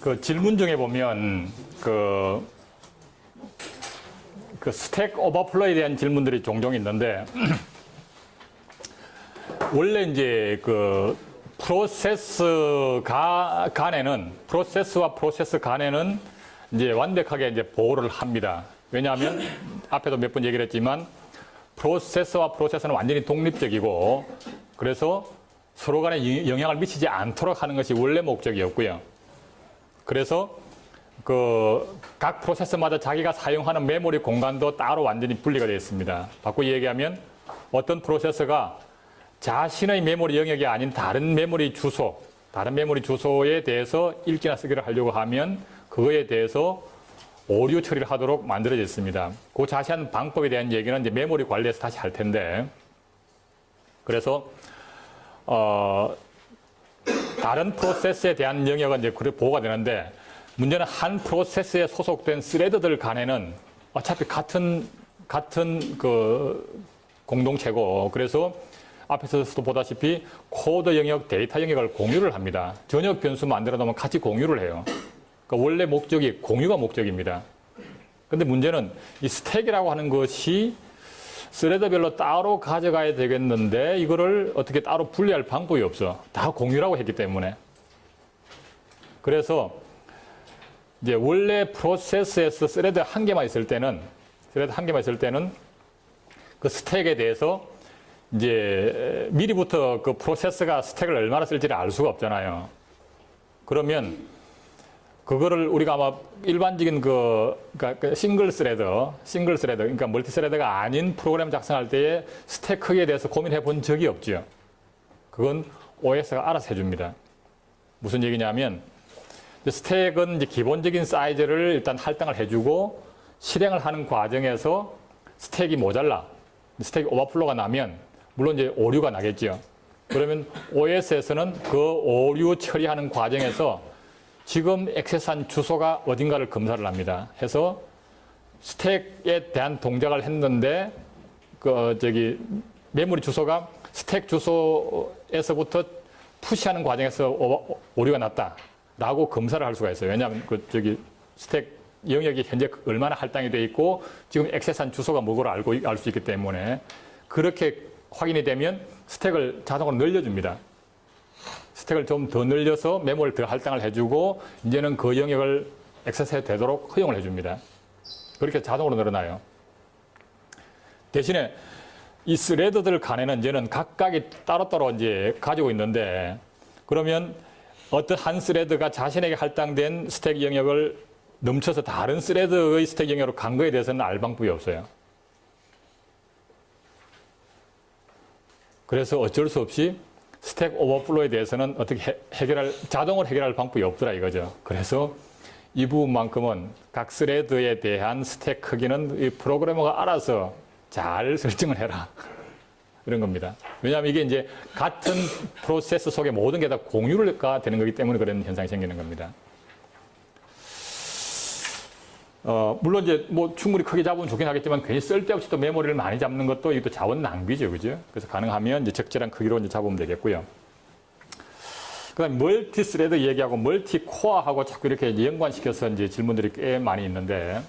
그 질문 중에 보면 그 스택 오버플로에 대한 질문들이 종종 있는데 원래 이제 그 프로세스와 프로세스 간에는 이제 완벽하게 이제 보호를 합니다. 왜냐하면 앞에도 몇 번 얘기를 했지만 프로세스와 프로세스는 완전히 독립적이고 그래서 서로 간에 영향을 미치지 않도록 하는 것이 원래 목적이었고요. 그래서 각 프로세스마다 자기가 사용하는 메모리 공간도 따로 완전히 분리가 되어 있습니다. 바꾸기 얘기하면 어떤 프로세서가 자신의 메모리 영역이 아닌 다른 메모리 주소에 대해서 읽기나 쓰기를 하려고 하면 그거에 대해서 오류 처리를 하도록 만들어져 있습니다. 그 자세한 방법에 대한 얘기는 이제 메모리 관리에서 다시 할 텐데, 그래서 다른 프로세스에 대한 영역은 이제 보호가 되는데, 문제는 한 프로세스에 소속된 스레드들 간에는 어차피 같은 그 공동체고, 그래서 앞에서도 보다시피 코드 영역, 데이터 영역을 공유를 합니다. 전역 변수 만들어 놓으면 같이 공유를 해요. 그러니까 원래 목적이 공유가 목적입니다. 근데 문제는 이 스택이라고 하는 것이 스레드별로 따로 가져가야 되겠는데 이거를 어떻게 따로 분리할 방법이 없어. 다 공유라고 했기 때문에. 그래서 이제 원래 프로세스에서 스레드 한 개만 있을 때는 그 스택에 대해서 이제 미리부터 그 프로세스가 스택을 얼마나 쓸지를 알 수가 없잖아요. 그러면 그거를 우리가 아마 일반적인 그러니까 싱글 스레드, 그러니까 멀티 스레드가 아닌 프로그램 작성할 때의 스택 크기에 대해서 고민해 본 적이 없죠. 그건 OS가 알아서 해줍니다. 무슨 얘기냐면, 스택은 이제 기본적인 사이즈를 일단 할당을 해주고 실행을 하는 과정에서 스택이 모자라, 스택이 오버플로가 나면 물론 이제 오류가 나겠죠. 그러면 OS에서는 그 오류 처리하는 과정에서 지금 액세스한 주소가 어딘가를 검사를 합니다. 해서 스택에 대한 동작을 했는데 메모리 주소가 스택 주소에서부터 푸시하는 과정에서 오류가 났다라고 검사를 할 수가 있어요. 왜냐하면 스택 영역이 현재 얼마나 할당이 돼 있고 지금 액세스한 주소가 뭐고를 알 수 있기 때문에 그렇게 확인이 되면 스택을 자동으로 늘려줍니다. 스택을 좀 더 늘려서 메모리를 더 할당을 해주고 이제는 그 영역을 액세스해도 되도록 허용을 해줍니다. 그렇게 자동으로 늘어나요. 대신에 이 스레드들 간에는 이제는 각각이 따로따로 이제 가지고 있는데, 그러면 어떤 한 스레드가 자신에게 할당된 스택 영역을 넘쳐서 다른 스레드의 스택 영역으로 간 거에 대해서는 알 방법이 없어요. 그래서 어쩔 수 없이 스택 오버플로에 대해서는 어떻게 자동으로 해결할 방법이 없더라 이거죠. 그래서 이 부분만큼은 각 스레드에 대한 스택 크기는 이 프로그래머가 알아서 잘 설정을 해라. 이런 겁니다. 왜냐하면 이게 이제 같은 프로세스 속에 모든 게 다 공유가 되는 거기 때문에 그런 현상이 생기는 겁니다. 물론 이제 충분히 크게 잡으면 좋긴 하겠지만 괜히 쓸데없이 또 메모리를 많이 잡는 것도 이것도 자원 낭비죠, 그죠? 그래서 가능하면 이제 적절한 크기로 이제 잡으면 되겠고요. 그다음 멀티 스레드 얘기하고 멀티 코어하고 자꾸 이렇게 연관시켜서 이제 질문들이 꽤 많이 있는데,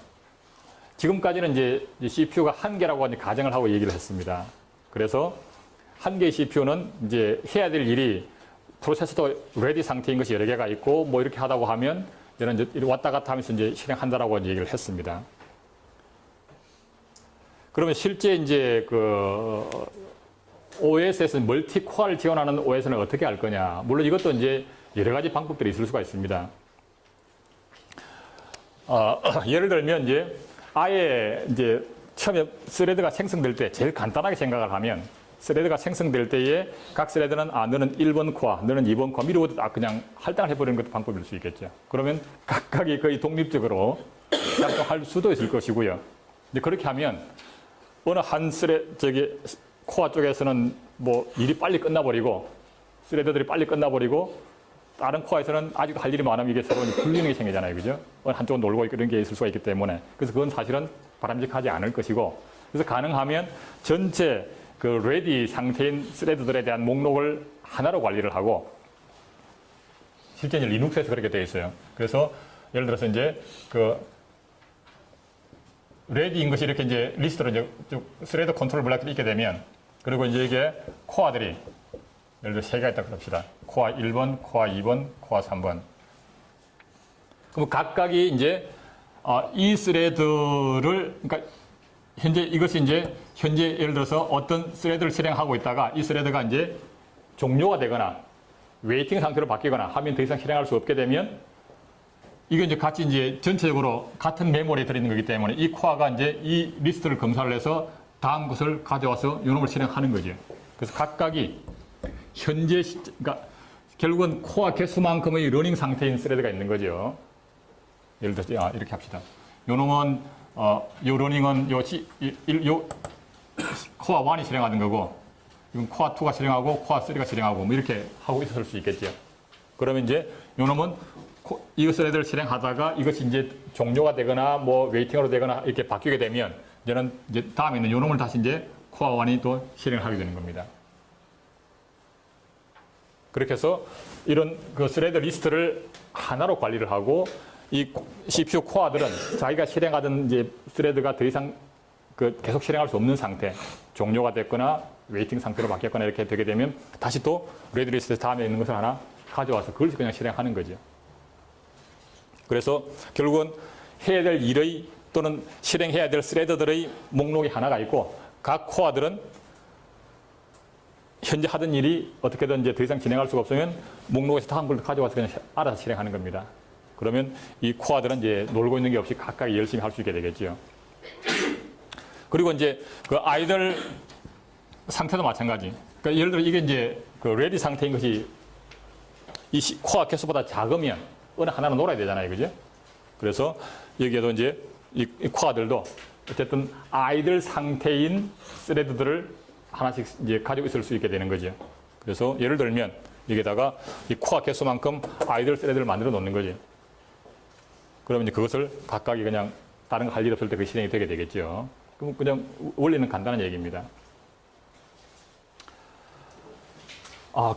지금까지는 이제 CPU가 한 개라고 이제 가정을 하고 얘기를 했습니다. 그래서 한 개의 CPU는 이제 해야 될 일이 프로세서도 레디 상태인 것이 여러 개가 있고 이렇게 하다고 하면 저는 이제 왔다 갔다 하면서 이제 실행한다라고 얘기를 했습니다. 그러면 실제 이제 OS에서 멀티 코어를 지원하는 OS는 어떻게 할 거냐? 물론 이것도 이제 여러 가지 방법들이 있을 수가 있습니다. 예를 들면 이제 아예 이제 처음에 스레드가 생성될 때 제일 간단하게 생각을 하면, 스레드가 생성될 때에 각 스레드는 너는 1번 코어, 너는 2번 코어 미루고 그냥 할당을 해버리는 것도 방법일 수 있겠죠. 그러면 각각이 거의 독립적으로 작동할 수도 있을 것이고요. 근데 그렇게 하면 어느 한 코어 쪽에서는 일이 빨리 끝나버리고 스레드들이 빨리 끝나버리고 다른 코어에서는 아직도 할 일이 많으면 이게 서로 불균형이 생기잖아요, 그죠? 어느 한쪽은 놀고 있고 이런 게 있을 수가 있기 때문에, 그래서 그건 사실은 바람직하지 않을 것이고, 그래서 가능하면 전체 레디 상태인 스레드들에 대한 목록을 하나로 관리를 하고, 실제 이제 리눅스에서 그렇게 되어 있어요. 그래서 예를 들어서 이제 그 레디인 것이 이렇게 이제 리스트로 이제 쭉 스레드 컨트롤 블록들이 있게 되면, 그리고 이제 이게 코어들이 예를 들어 3개가 있다 그럽시다. 코어 1번, 코어 2번, 코어 3번. 그럼 각각이 이제 이 스레드를, 그러니까 현재 이것이 이제 현재 예를 들어서 어떤 스레드를 실행하고 있다가 이 스레드가 이제 종료가 되거나 웨이팅 상태로 바뀌거나 하면 더 이상 실행할 수 없게 되면, 이게 이제 같이 이제 전체적으로 같은 메모리에 들어있는 거기 때문에 이 코어가 이제 이 리스트를 검사를 해서 다음 것을 가져와서 요놈을 실행하는 거죠. 그래서 각각이 현재 그러니까 결국은 코어 개수만큼의 러닝 상태인 스레드가 있는 거죠. 예를 들어서 이렇게 합시다. 요놈은 요 러닝은 요 코어 1이 실행하는 거고, 이건 코어 2가 실행하고 코어 3가 실행하고 뭐 이렇게 하고 있을 수 있겠죠. 그러면 이제 요놈은 이 스레드를 실행하다가 이것이 이제 종료가 되거나 뭐 웨이팅으로 되거나 이렇게 바뀌게 되면 이제는 이제 다음에 있는 요놈을 다시 이제 코어 1이 또 실행을 하게 되는 겁니다. 그렇게 해서 이런 그 스레드 리스트를 하나로 관리를 하고, 이 CPU 코어들은 자기가 실행하던 이제 스레드가 더 이상 그 계속 실행할 수 없는 상태, 종료가 됐거나 웨이팅 상태로 바뀌었거나 이렇게 되게 되면 다시 또 레드 리스트 다음에 있는 것을 하나 가져와서 그걸 그냥 실행하는 거죠. 그래서 결국은 해야 될 일의 또는 실행해야 될 스레드들의 목록이 하나가 있고, 각 코어들은 현재 하던 일이 어떻게든 이제 더 이상 진행할 수가 없으면 목록에서 다음 걸 가져와서 그냥 알아서 실행하는 겁니다. 그러면 이 코어들은 이제 놀고 있는 게 없이 각각 열심히 할 수 있게 되겠죠. 그리고 이제 그 아이들 상태도 마찬가지. 그러니까 예를 들어 이게 이제 그 레디 상태인 것이 이 코어 개수보다 작으면 어느 하나는 놀아야 되잖아요. 그죠? 그래서 여기에도 이제 이 코어들도 어쨌든 아이들 상태인 스레드들을 하나씩 이제 가지고 있을 수 있게 되는 거죠. 그래서 예를 들면 여기다가 이 코어 개수만큼 아이들 스레드를 만들어 놓는 거죠. 그러면 이제 그것을 각각이 그냥 다른 거 할 일 없을 때 그 실행이 되게 되겠죠. 그럼 그냥 원리는 간단한 얘기입니다.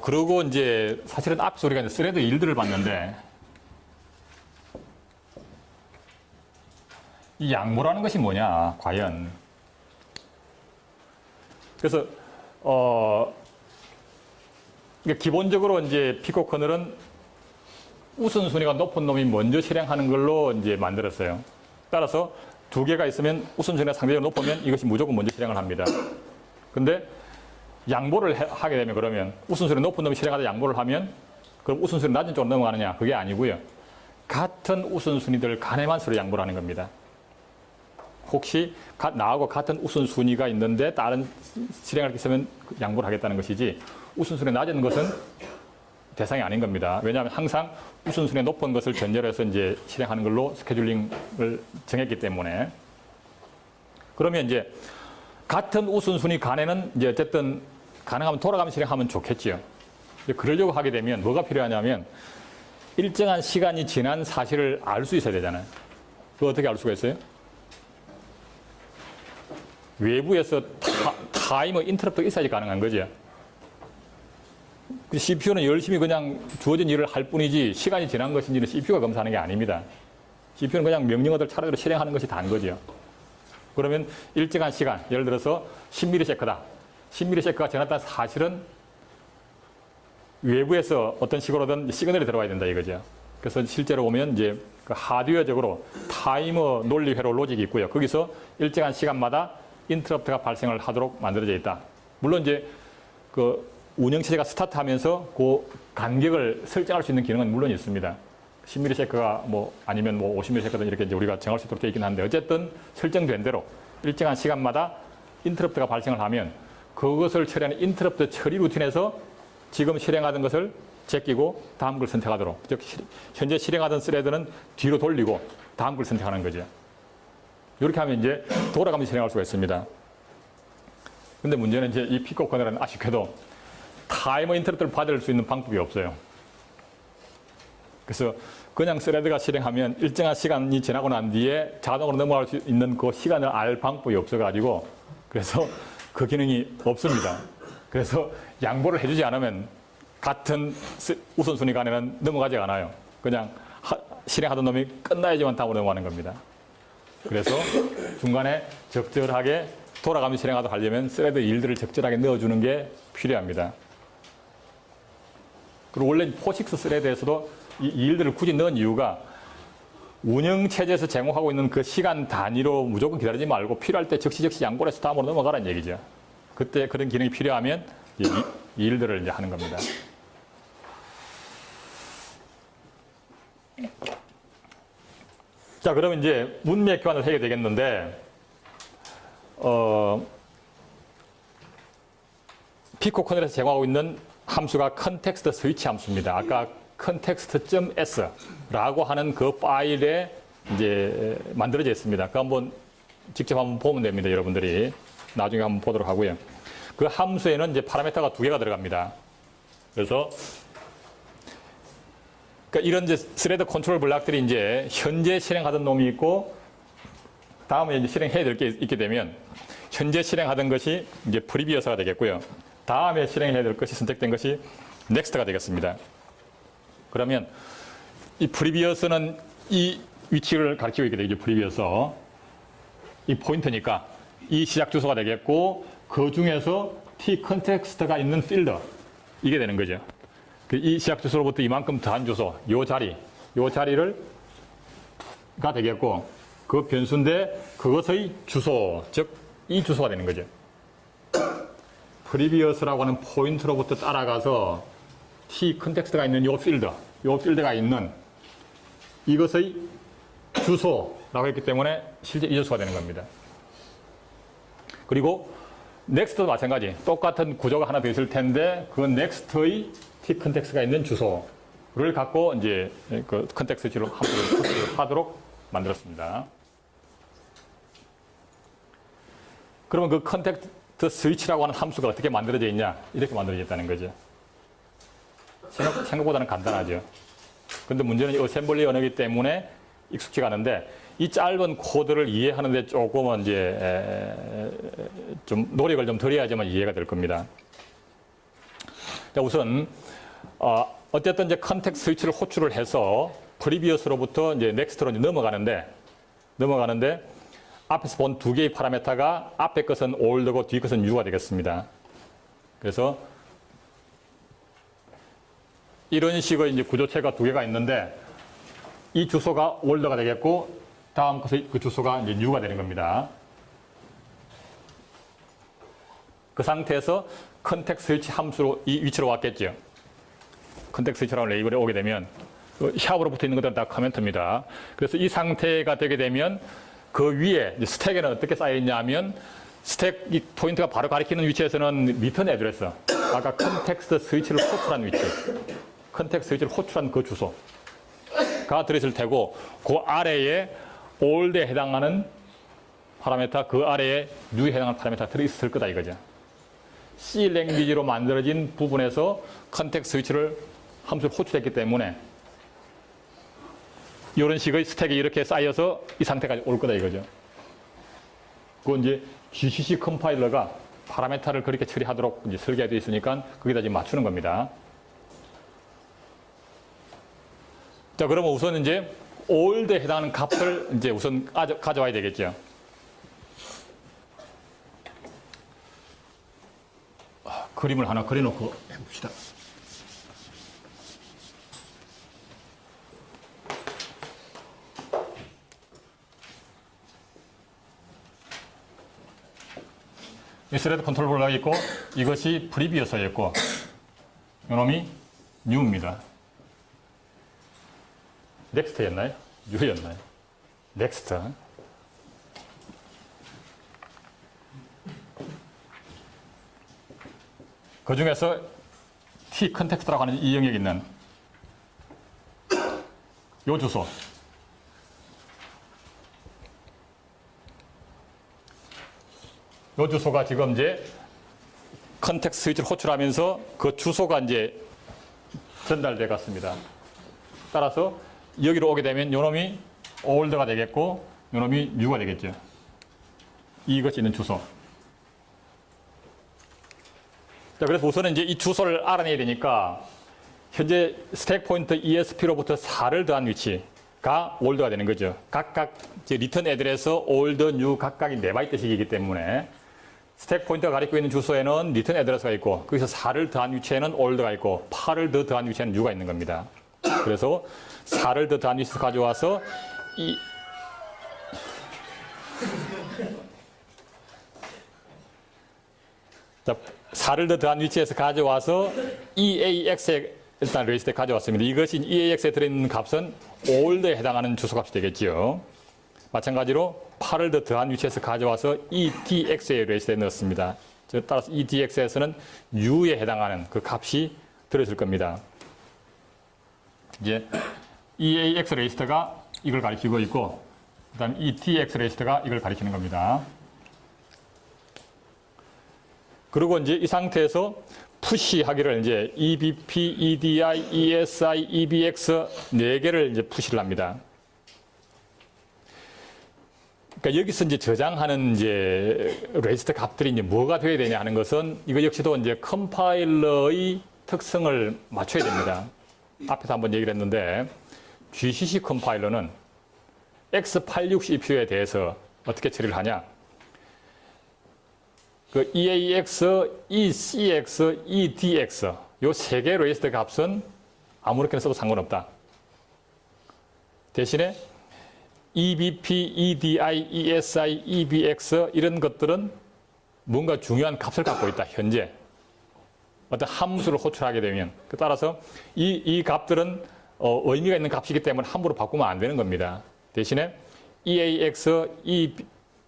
그리고 이제 사실은 앞서 우리가 이제 스레드 일들을 봤는데, 이 양모라는 것이 뭐냐, 과연. 그래서, 그러니까 기본적으로 이제 피코 커널은 우선순위가 높은 놈이 먼저 실행하는 걸로 이제 만들었어요. 따라서 2개가 있으면 우선순위가 상대적으로 높으면 이것이 무조건 먼저 실행을 합니다. 근데 양보를 하게 되면 그러면 우선순위 높은 놈이 실행하다 양보를 하면 그럼 우선순위 낮은 쪽으로 넘어가느냐? 그게 아니고요. 같은 우선순위들 간에만 서로 양보를 하는 겁니다. 혹시 나하고 같은 우선순위가 있는데 다른 실행할 게 있으면 양보를 하겠다는 것이지, 우선순위 낮은 것은 대상이 아닌 겁니다. 왜냐하면 항상 우선순위 높은 것을 전제로 해서 이제 실행하는 걸로 스케줄링을 정했기 때문에. 그러면 이제 같은 우선순위 간에는 이제 어쨌든 가능하면 돌아가면 실행하면 좋겠지요. 그러려고 하게 되면 뭐가 필요하냐면 일정한 시간이 지난 사실을 알 수 있어야 되잖아요. 그거 어떻게 알 수가 있어요? 외부에서 타이머 인터럽트가 있어야지 가능한 거죠. CPU는 열심히 그냥 주어진 일을 할 뿐이지 시간이 지난 것인지는 CPU가 검사하는 게 아닙니다. CPU는 그냥 명령어들 차례대로 실행하는 것이 다인 거죠. 그러면 일정한 시간, 예를 들어서 10ms다. 10ms가 지났다는 사실은 외부에서 어떤 식으로든 시그널이 들어와야 된다 이거죠. 그래서 실제로 보면 이제 그 하드웨어적으로 타이머 논리 회로 로직이 있고요. 거기서 일정한 시간마다 인터럽트가 발생을 하도록 만들어져 있다. 물론 이제 그 운영체제가 스타트하면서 그 간격을 설정할 수 있는 기능은 물론 있습니다. 10ms가 뭐 아니면 뭐 50ms든 이렇게 이제 우리가 정할 수 있도록 되어 있긴 한데, 어쨌든 설정된 대로 일정한 시간마다 인터럽트가 발생을 하면 그것을 처리하는 인터럽트 처리 루틴에서 지금 실행하던 것을 제끼고 다음 걸 선택하도록, 즉 현재 실행하던 스레드는 뒤로 돌리고 다음 걸 선택하는 거죠. 이렇게 하면 이제 돌아가면서 실행할 수가 있습니다. 근데 문제는 이제 이 피코 커널은 아쉽게도 타이머 인터럽트를 받을 수 있는 방법이 없어요. 그래서 그냥 스레드가 실행하면 일정한 시간이 지나고 난 뒤에 자동으로 넘어갈 수 있는 그 시간을 알 방법이 없어가지고, 그래서 그 기능이 없습니다. 그래서 양보를 해주지 않으면 같은 우선순위간에는 넘어가지 않아요. 그냥 실행하던 놈이 끝나야지만 다음으로 넘어가는 겁니다. 그래서 중간에 적절하게 돌아가면서 실행하도록 하려면 스레드 일들을 적절하게 넣어주는 게 필요합니다. 그리고 원래 포식스 스레드에서도 이 일들을 굳이 넣은 이유가 운영체제에서 제공하고 있는 그 시간 단위로 무조건 기다리지 말고 필요할 때 적시적시 양보해서 다음으로 넘어가라는 얘기죠. 그때 그런 기능이 필요하면 이 일들을 이제 하는 겁니다. 자, 그러면 이제 문맥 교환을 해야 되겠는데, 피코커넬에서 제공하고 있는 함수가 컨텍스트 스위치 함수입니다. 아까 context.s라고 하는 그 파일에 이제 만들어져 있습니다. 그 한번 직접 한번 보면 됩니다. 여러분들이 나중에 한번 보도록 하고요. 그 함수에는 이제 파라미터가 2개가 들어갑니다. 그래서 그러니까 이런 이제 스레드 컨트롤 블록들이 이제 현재 실행하던 놈이 있고 다음에 이제 실행해야 될 게 있게 되면 현재 실행하던 것이 이제 프리비어스가 되겠고요. 다음에 실행해야 될 것이 선택된 것이 넥스트가 되겠습니다. 그러면 이 프리비어스는 이 위치를 가리키고 있게 되죠. 프리비어서 이 포인트니까 이 시작 주소가 되겠고 그 중에서 t 컨텍스트가 있는 필드 이게 되는 거죠. 이 시작 주소로부터 이만큼 더한 주소, 요 자리가 되겠고 그 변수인데 그것의 주소, 즉 이 주소가 되는 거죠. 프리비어스라고 하는 포인트로부터 따라가서 t 컨텍스트가 있는 요 필드가 있는 이것의 주소라고 했기 때문에 실제 이 주소가 되는 겁니다. 그리고 넥스트도 마찬가지. 똑같은 구조가 하나 더 있을 텐데 그 넥스트의 t 컨텍스트가 있는 주소를 갖고 이제 그 컨텍스트로 함수를 하도록 만들었습니다. 그러면 그 컨텍스트 스위치라고 하는 함수가 어떻게 만들어져 있냐? 이렇게 만들어져 있다는 거죠. 생각보다는 간단하죠. 근데 문제는 이 어셈블리 언어이기 때문에 익숙지가 않은데 이 짧은 코드를 이해하는데 조금은 이제 좀 노력을 좀 덜 해야지만 이해가 될 겁니다. 자, 우선 어쨌든 이제 컨텍스트 스위치를 호출을 해서 프리비어스로부터 이제 넥스트로 넘어가는데 앞에서 본 2개의 파라미터가 앞에 것은 올드고 뒤 것은 뉴가 되겠습니다. 그래서 이런 식의 이제 구조체가 2개가 있는데 이 주소가 올드가 되겠고 다음 것의 그 주소가 이제 뉴가 되는 겁니다. 그 상태에서 컨텍스트 스위치 함수로 이 위치로 왔겠죠. 컨텍스트 스위치라는 레이블에 오게 되면 샵으로 붙어 있는 것들은 다 커멘트입니다. 그래서 이 상태가 되게 되면 그 위에 스택에는 어떻게 쌓여 있냐 하면 스택 이 포인트가 바로 가리키는 위치에서는 리턴 애드레스 아까 컨텍스트 스위치를 호출한 위치 컨텍스트 스위치를 호출한 그 주소가 들어있을 테고 그 아래에 올드에 해당하는 파라미터 그 아래에 뉴에 해당하는 파라미터가 들어있을 거다 이거죠. C 랭귀지로 만들어진 부분에서 컨텍스트 스위치를 함수를 호출했기 때문에 이런 식의 스택이 이렇게 쌓여서 이 상태까지 올 거다 이거죠. 그건 이제 GCC 컴파일러가 파라미터를 그렇게 처리하도록 이제 설계가 되어 있으니까 거기다 지금 맞추는 겁니다. 자, 그러면 우선 이제 올드에 해당하는 값을 이제 우선 가져와야 되겠죠. 그림을 하나 그려놓고 해봅시다. 이 스레드 컨트롤 블록이 있고 이것이 프리비어스였고 이놈이 뉴입니다. 넥스트였나요? 뉴였나요? 넥스트. 그 중에서 T 컨텍스트라고 하는 이 영역이 있는 요 주소. 요 주소가 지금 이제 컨텍스트 스위치를 호출하면서 그 주소가 이제 전달돼 갔습니다. 따라서 여기로 오게 되면 요놈이 올드가 되겠고 요놈이 뉴가 되겠죠. 이것이 있는 주소. 자, 그래서 우선은 이제 이 주소를 알아내야 되니까 현재 스택 포인터 ESP로부터 4를 더한 위치가 올드가 되는 거죠. 각각 이제 리턴 애들에서 올드, 뉴 각각이 4바이트씩이기 때문에 스택 포인터가 가리키고 있는 주소에는 리턴 애드레스가 있고 거기서 4를 더한 위치에는 올드가 있고 8을 더 더한 위치에는 뉴가 있는 겁니다. 그래서 4를 더 더한 위치에서 가져와서 이 자, 4를 더 더한 위치에서 가져와서 EAX에 일단 레지스터에 가져왔습니다. 이것이 EAX에 들어있는 값은 올드에 해당하는 주소값이 되겠죠. 마찬가지로 8을 더 더한 위치에서 가져와서 EDX에 레지스터에 넣었습니다. 따라서 EDX에서는 U에 해당하는 그 값이 들어있을 겁니다. 이제 EAX 레지스터가 이걸 가리키고 있고, 그 다음 ETX 레지스터가 이걸 가리키는 겁니다. 그리고 이제 이 상태에서 푸시하기를 이제 EBP, EDI, ESI, EBX 4개를 이제 푸시를 합니다. 그러니까 여기서 이제 저장하는 이제 레지스터 값들이 이제 뭐가 돼야 되냐 하는 것은 이거 역시도 이제 컴파일러의 특성을 맞춰야 됩니다. 앞에서 한번 얘기를 했는데 GCC 컴파일러는 X86CPU에 대해서 어떻게 처리를 하냐? 그 EAX, ECX, EDX 요 3개 레지스터 값은 아무렇게나 써도 상관없다. 대신에 EBP, EDI, ESI, EBX 이런 것들은 뭔가 중요한 값을 갖고 있다. 현재 어떤 함수를 호출하게 되면 따라서 이 값들은 의미가 있는 값이기 때문에 함부로 바꾸면 안 되는 겁니다. 대신에 EAX,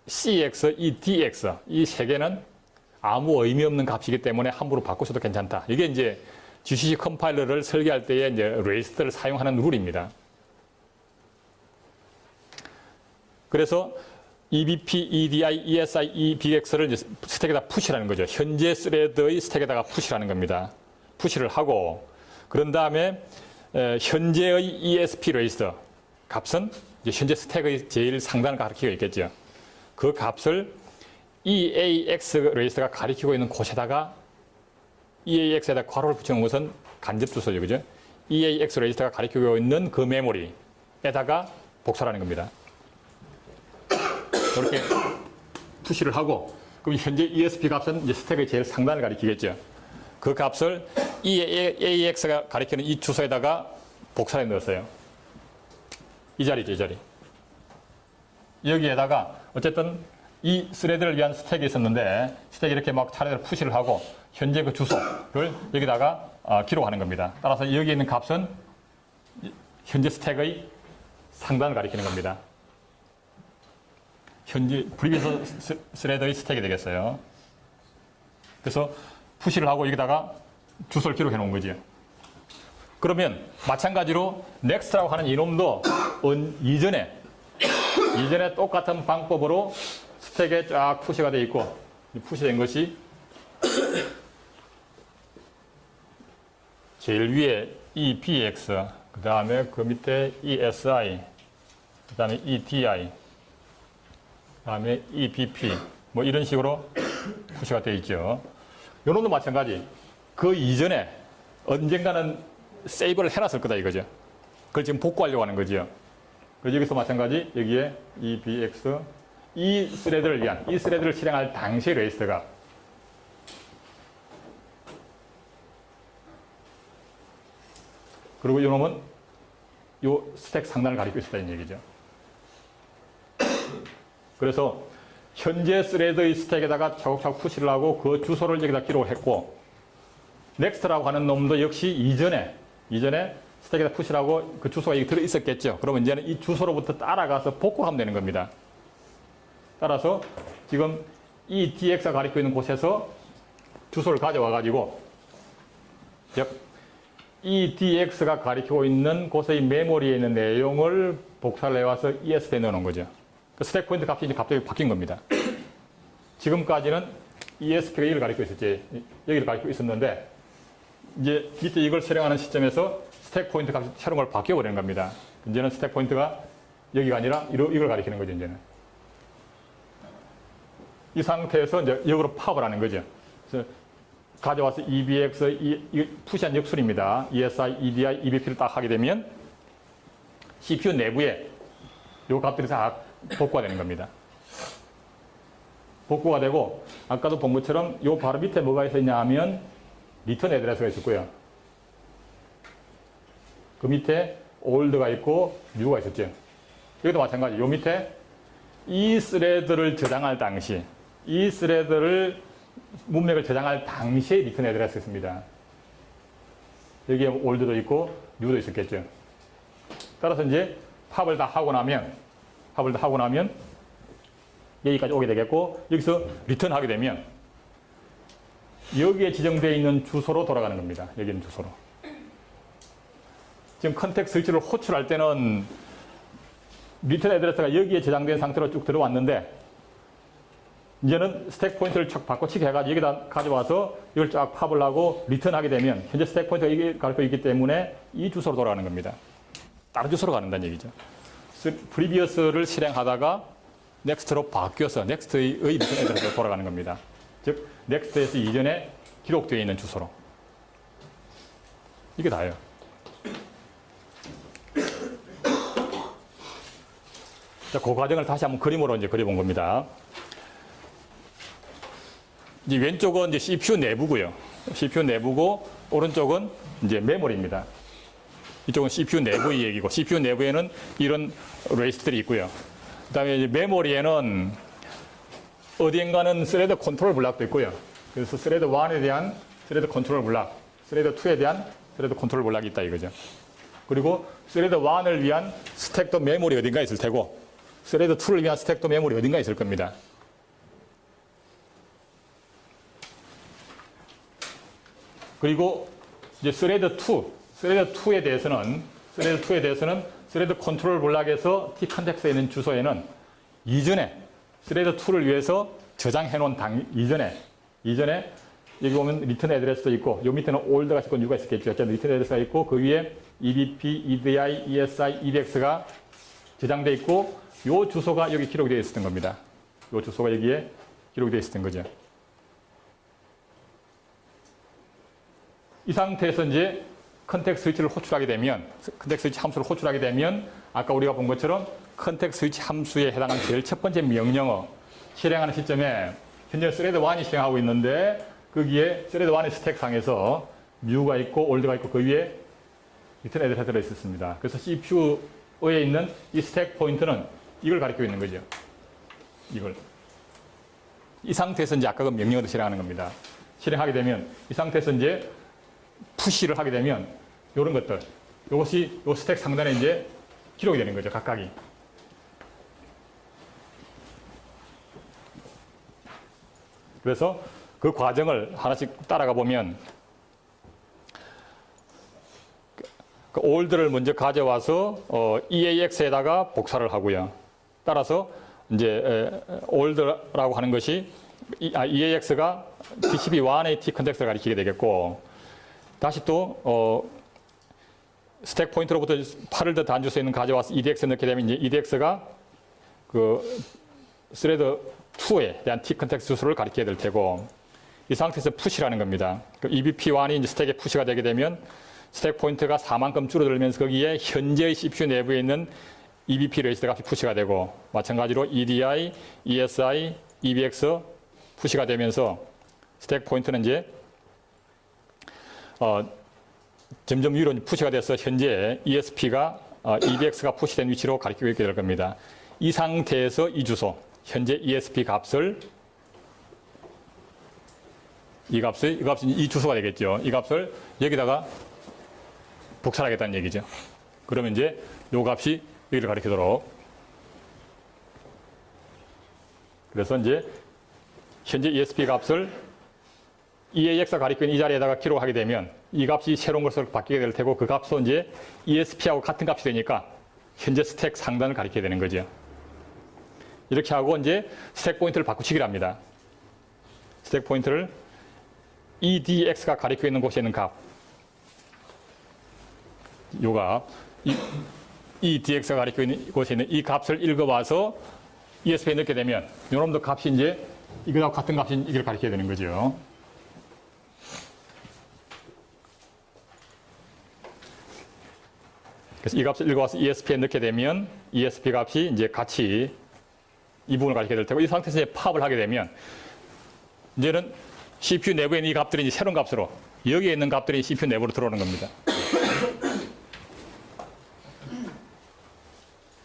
CX, EDX 이 3개는 아무 의미 없는 값이기 때문에 함부로 바꾸셔도 괜찮다. 이게 이제 GCC 컴파일러를 설계할 때에 이제 레지스터를 사용하는 룰입니다. 그래서 EBP, EDI, ESI, EBX를 이제 스택에다 푸시라는 거죠. 현재 스레드의 스택에다가 푸시라는 겁니다. 푸시를 하고 그런 다음에 현재의 ESP 레지스터 값은 이제 현재 스택의 제일 상단을 가리키고 있겠죠. 그 값을 EAX 레지스터가 가리키고 있는 곳에다가 EAX에다 괄호를 붙여놓은 것은 간접 주소죠. 그죠? EAX 레지스터가 가리키고 있는 그 메모리에다가 복사하는 겁니다. 이렇게 푸시를 하고 그럼 현재 ESP 값은 이제 스택의 제일 상단을 가리키겠죠. 그 값을 EAX가 가리키는 이 주소에다가 복사해 넣었어요. 이 자리죠, 이 자리. 여기에다가 어쨌든 이 스레드를 위한 스택이 있었는데 스택이 이렇게 막 차례대로 푸시를 하고 현재 그 주소를 여기다가 기록하는 겁니다. 따라서 여기 있는 값은 현재 스택의 상단을 가리키는 겁니다. 현재 프리비어스 스레드의 스택이 되겠어요. 그래서 푸시를 하고 여기다가 주소를 기록해 놓은 거죠. 그러면 마찬가지로 next라고 하는 이놈도 이전에 똑같은 방법으로 스택에 쫙 푸시가 되어 있고 푸시된 것이 제일 위에 EBX 그 다음에 그 밑에 ESI 그 다음에 EDI 그 다음에 EBP 뭐 이런 식으로 푸시가 되어 있죠. 요놈도 마찬가지. 그 이전에 언젠가는 세이브를 해놨을 거다 이거죠. 그걸 지금 복구하려고 하는 거죠. 그래서 여기서 마찬가지 여기에 EBX 이 스레드를 위한 이 스레드를 실행할 당시의 레지스터가 그리고 이놈은 요 스택 상단을 가리키고 있다는 얘기죠. 그래서 현재 스레드의 스택에다가 차곡차곡 푸시를 하고 그 주소를 여기다 기록을 했고 넥스트라고 하는 놈도 역시 이전에 스택에다 푸시를 하고 그 주소가 여기 들어 있었겠죠. 그러면 이제는 이 주소로부터 따라가서 복구를 하면 되는 겁니다. 따라서 지금 이 DX가 가리키고 있는 곳에서 주소를 가져와 가지고 즉 이 DX가 가리키고 있는 곳의 메모리에 있는 내용을 복사를 해와서 ESP에 넣어놓은 거죠. 그 스택 포인트 값이 이제 갑자기 바뀐 겁니다. 지금까지는 ESP가 여기를 가리키고 있었지. 여기를 가리키고 있었는데 이제 밑에 이걸 실행하는 시점에서 스택 포인트 값이 새로운 걸 바뀌어버리는 겁니다. 이제는 스택 포인트가 여기가 아니라 이걸 가리키는 거죠, 이제는. 이 상태에서 이제 역으로 파악을 하는 거죠. 그래서 가져와서 EBX, 이 푸시한 역술입니다. ESI, EDI, EBP를 딱 하게 되면 CPU 내부에 요 값들이 다 복구가 되는 겁니다. 복구가 되고 아까도 본 것처럼 요 바로 밑에 뭐가 있었냐 하면 리턴 애드레스가 있었고요. 그 밑에 올드가 있고 뉴가 있었죠. 여기도 마찬가지. 요 밑에 이 스레드를 저장할 당시 이 스레드를 문맥을 저장할 당시에 리턴 애드레스가 있습니다. 여기에 올드도 있고 뉴도 있었겠죠. 따라서 이제 팝을 다 하고 나면 여기까지 오게 되겠고 여기서 리턴하게 되면 여기에 지정되어 있는 주소로 돌아가는 겁니다. 여기 있는 주소로. 지금 컨텍스트 스위치를 호출할 때는 리턴 애드레스가 여기에 저장된 상태로 쭉 들어왔는데 이제는 스택 포인트를 쫙 바꿔치기 해가지고 여기다 가져와서 이걸 쫙 팝을 하고 리턴하게 되면 현재 스택 포인트가 여기 가르쳐 있기 때문에 이 주소로 돌아가는 겁니다. 다른 주소로 가는다는 얘기죠. 프리비어스를 실행하다가 넥스트로 바뀌어서 넥스트의 리턴 애드레스로 돌아가는 겁니다. 즉 넥스트에서 이전에 기록되어 있는 주소로. 이게 다예요. 자, 그 과정을 다시 한번 그림으로 이제 그려본 겁니다. 이제 왼쪽은 이제 CPU 내부고요. CPU 내부고 오른쪽은 이제 메모리입니다. 이쪽은 CPU 내부의 얘기고 CPU 내부에는 이런 레이스들이 있고요. 그다음에 이제 메모리에는 어디엔가는 스레드 컨트롤 블락도 있고요. 그래서 스레드 1에 대한 스레드 컨트롤 블락, 스레드 2에 대한 스레드 컨트롤 블락이 있다 이거죠. 그리고 스레드 1을 위한 스택도 메모리 어딘가 있을 테고 스레드 2를 위한 스택도 메모리 어딘가 있을 겁니다. 그리고 이제 스레드 2에 대해서는 스레드 컨트롤 블락에서 T 컨텍스트에 있는 주소에는 이전에 스레드 2를 위해서 저장해 놓은 이전에 여기 보면 리턴 애드레스도 있고 요 밑에는 올드가 있고 뉴가 있었겠죠. 어쨌든 리턴 애드레스가 있고 그 위에 EBP, EDI, ESI, EBX가 저장돼 있고 요 주소가 여기 기록되어 있었던 겁니다. 요 주소가 여기에 기록되어 있었던 거죠. 이 상태에서 이제 컨텍스트 스위치를 호출하게 되면 컨텍스트 스위치 함수를 호출하게 되면 아까 우리가 본 것처럼 컨텍스트 스위치 함수에 해당하는 제일 첫 번째 명령어 실행하는 시점에 현재 스레드 1이 실행하고 있는데 거기에 스레드 1의 스택상에서 뉴가 있고 올드가 있고 그 위에 리턴 애드레스가 들어있었습니다. 그래서 CPU에 있는 이 스택 포인트는 이걸 가리키고 있는 거죠. 이걸. 이 상태에서 이제 아까 그 명령어를 실행하는 겁니다. 실행하게 되면 이 상태에서 이제 푸시를 하게 되면 이런 것들, 이것이 이 스택 상단에 이제 기록이 되는 거죠. 각각이. 그래서 그 과정을 하나씩 따라가 보면 그 올드를 먼저 가져와서 EAX에다가 복사를 하고요. 따라서 이제 올드라고 하는 것이 EAX가 TCP1의 T 컨텍스트를 가리키게 되겠고 다시 또 스택 포인트로부터 8을 더 단주소에 있는 가져와서 EDX에 넣게 되면 이제 EDX가 그 스레드 2에 대한 T 컨텍스트 주소를 가리켜야 될 테고 이 상태에서 푸시라는 겁니다. 그 EBP1이 이제 스택에 푸시가 되게 되면 스택 포인트가 4만큼 줄어들면서 거기에 현재의 CPU 내부에 있는 EBP 레지스터 값이 푸시가 되고 마찬가지로 EDI, ESI, EBX 푸시가 되면서 스택 포인트는 이제 점점 위로 푸시가 돼서 현재 ESP가 EBX가 푸시된 위치로 가리키고 있게 될 겁니다. 이 상태에서 이 주소, 현재 ESP 값을 이 값이 이 주소가 되겠죠. 이 값을 여기다가 복사하겠다는 얘기죠. 그러면 이제 이 값이 여기를 가리키도록. 그래서 이제 현재 ESP 값을 EAX가 가리키는 이 자리에다가 기록하게 되면 이 값이 새로운 것으로 바뀌게 될 테고 그 값도 이제 ESP하고 같은 값이 되니까 현재 스택 상단을 가리켜야 되는 거죠. 이렇게 하고 이제 스택 포인트를 바꾸치기를 합니다. 스택 포인트를 EDX가 가리키고 있는 곳에 있는 값. 요 값. EDX가 가리키고 있는 곳에 있는 이 값을 읽어봐서 ESP에 넣게 되면 요놈도 값이 이제 이거하고 같은 값인 이걸 가리켜야 되는 거죠. 그래서 이 값을 읽어와서 ESP에 넣게 되면 ESP 값이 이제 같이 이 부분을 가지게 될 테고 이 상태에서 이제 팝을 하게 되면 이제는 CPU 내부에 있는 이 값들이 이제 새로운 값으로 여기에 있는 값들이 CPU 내부로 들어오는 겁니다.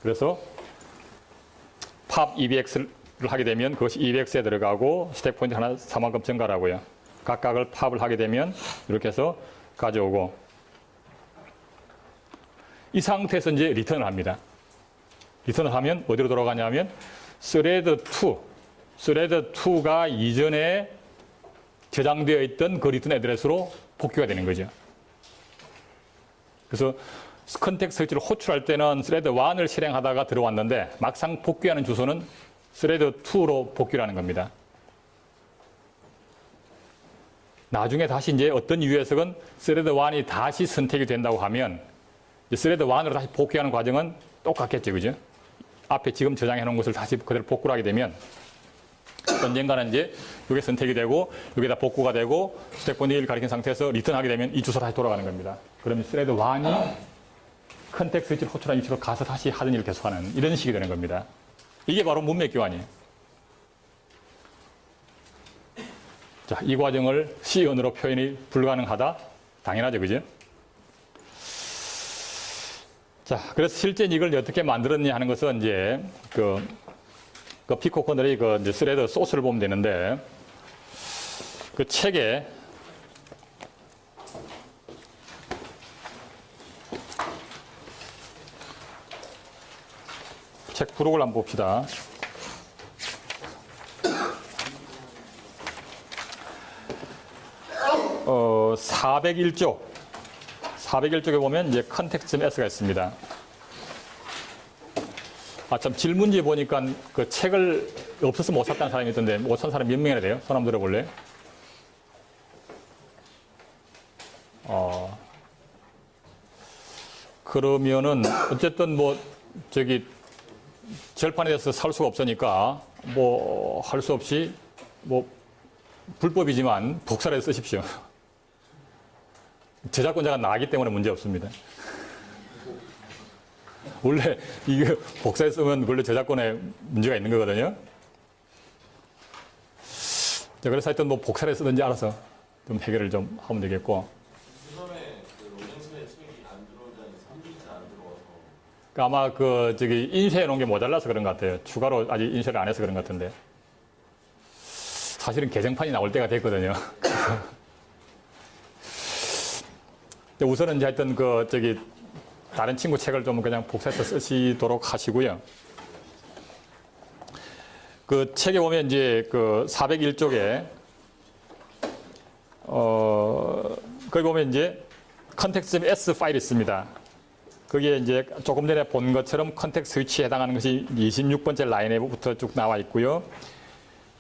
그래서 팝 EBX를 하게 되면 그것이 EBX에 들어가고 스택 포인트 하나 4만큼 증가하고요. 각각을 팝을 하게 되면 이렇게 해서 가져오고 이 상태에서 이제 리턴을 합니다. 리턴을 하면 어디로 돌아가냐면 스레드 2가 이전에 저장되어 있던 그 리턴 애드레스로 복귀가 되는 거죠. 그래서 컨텍스트 스위치를 호출할 때는 스레드 1을 실행하다가 들어왔는데 막상 복귀하는 주소는 스레드 2로 복귀를 하는 겁니다. 나중에 다시 이제 어떤 이유에서건 스레드 1이 다시 선택이 된다고 하면 스레드 1으로 다시 복귀하는 과정은 똑같겠죠. 그죠? 앞에 지금 저장해 놓은 것을 다시 그대로 복구를 하게 되면 언젠가는 이제 이게 선택이 되고 여기다 복구가 되고 스택 포인트 1을 가리킨 상태에서 리턴하게 되면 이 주소로 다시 돌아가는 겁니다. 그러면 스레드 1이 컨텍스트 스위치를 호출한 위치로 가서 다시 하던 일을 계속하는 이런 식이 되는 겁니다. 이게 바로 문맥 교환이에요. 자, 이 과정을 C 언어로 표현이 불가능하다? 당연하죠, 그죠? 자, 그래서 실제 이걸 어떻게 만들었냐 하는 것은 이제 그 피코 커널의 그 이제 스레드 소스를 보면 되는데 그 책에 책 부록을 한번 봅시다. 401쪽에 보면 이제 컨텍스트.s가 있습니다. 아, 참, 질문지 보니까 그 책을 없어서 못 샀다는 사람이 있던데, 못 산 사람이 몇 명이나 돼요? 손 한번 들어볼래요? 그러면은, 어쨌든 뭐, 절판에 대해서 살 수가 없으니까, 뭐, 할 수 없이, 뭐, 불법이지만 복사를 해서 쓰십시오. 저작권자가 나기 때문에 문제 없습니다. 원래 이게 복사해 쓰면 원래 저작권에 문제가 있는 거거든요. 자, 그래서 하여튼 뭐 복사를 쓰든지 알아서 좀 해결을 좀 하면 되겠고. 처음에 그 로렌츠의 책이 안 들어오다니 3주째 안 들어와서. 그러니까 아마 인쇄해 놓은 게 모자라서 그런 것 같아요. 추가로 아직 인쇄를 안 해서 그런 것 같은데. 사실은 개정판이 나올 때가 됐거든요. 우선은 이제 하여튼 다른 친구 책을 좀 그냥 복사해서 쓰시도록 하시고요. 그 책에 보면 이제 401쪽에, 거기 보면 이제 context.s 파일이 있습니다. 거기에 이제 조금 전에 본 것처럼 컨텍스트 스위치에 해당하는 것이 26번째 라인에부터 쭉 나와 있고요.